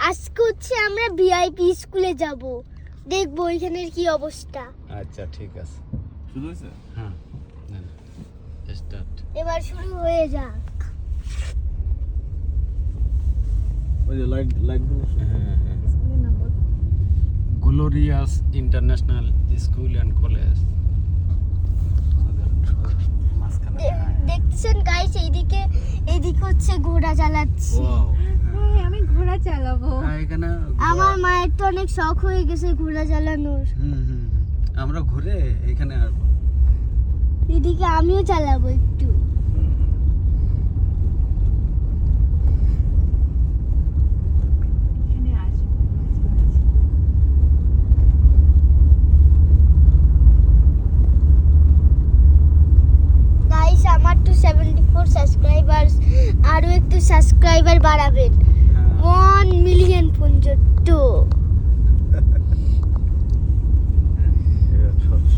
আজকে হচ্ছে আমরা ভিআইপি স্কুলে যাব, দেখবো এখানের কি অবস্থা। আচ্ছা ঠিক আছে, শুরু হয়েছে? হ্যাঁ স্টার্ট। এবার শুরু হয়ে যাক। ওই যে লাইট লাইটগুলো। হ্যাঁ হ্যাঁ, glorious international school and college. দেখতেছেন গাইস, এইদিকে হচ্ছে ঘোড়া চালাচ্ছি। আমি ঘোড়া চালাবো। এখানে আমার মায়ের তো অনেক শখ হয়ে গেছে ঘোড়া চালানোর। আমরা ঘুরে এখানে আসবো। এদিকে আমিও চালাবো একটু। এখানে আসবো। গাইস আমার তো 74 সাবস্ক্রাইবার্স, আরো একটু সাবস্ক্রাইবার বাড়াবেন 1 মিলিয়ন পর্যন্ত।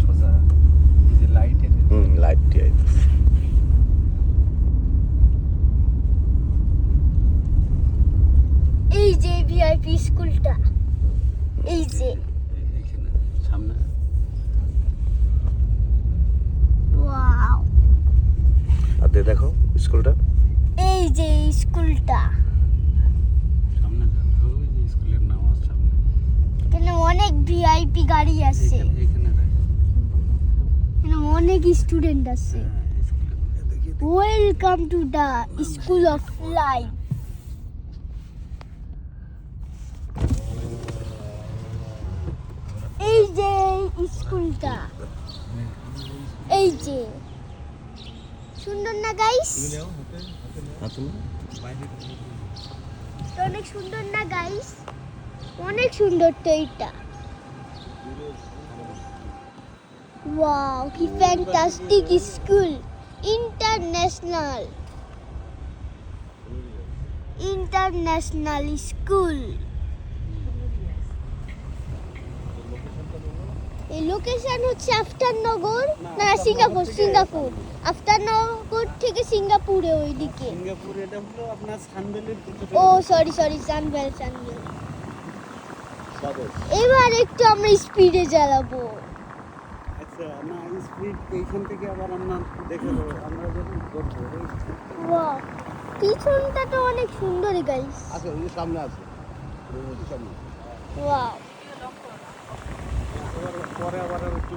সোজা এই যে লাইটের লাইটটি আইতেছে। এই যে ভিআইপি স্কুলটা, এই যে এখানে সামনে ওয়াও, আদে দেখো স্কুলটা। এই যে স্কুলটা। সামনে ওই যে স্কুলের নাম আছে সামনে। এখানে অনেক ভিআইপি গাড়ি আছে, এখানে এখানে অনেক স্টুডেন্ট আছে। Welcome to the school of life. এই যে স্কুলটা, এই যে সুন্দর না গাইস? অনেক সুন্দর না গাইস? অনেক সুন্দর তো এইটা। ওয়াও, কি ফ্যান্টাস্টিক স্কুল। International school. এই লোকেশন হচ্ছে আফতারনগর, না সিঙ্গাপুর। আফতারনগর থেকে সিঙ্গাপুরে ওইদিকে। সিঙ্গাপুর এটা হলো আপনার সানবেলের ভিতরে। ও সরি সানবেল। এবার একটু আমরা স্পিডে চালাবো। আচ্ছা না স্পিড এইখান থেকে আবার আমরা দেখে নেবো, আমরা যখন করবো। ওয়াও, পিছনটা তো অনেক সুন্দর গাইস। আচ্ছা ওই যে সামনে আছে, সামনে। ওয়াও, পরে আবার একটু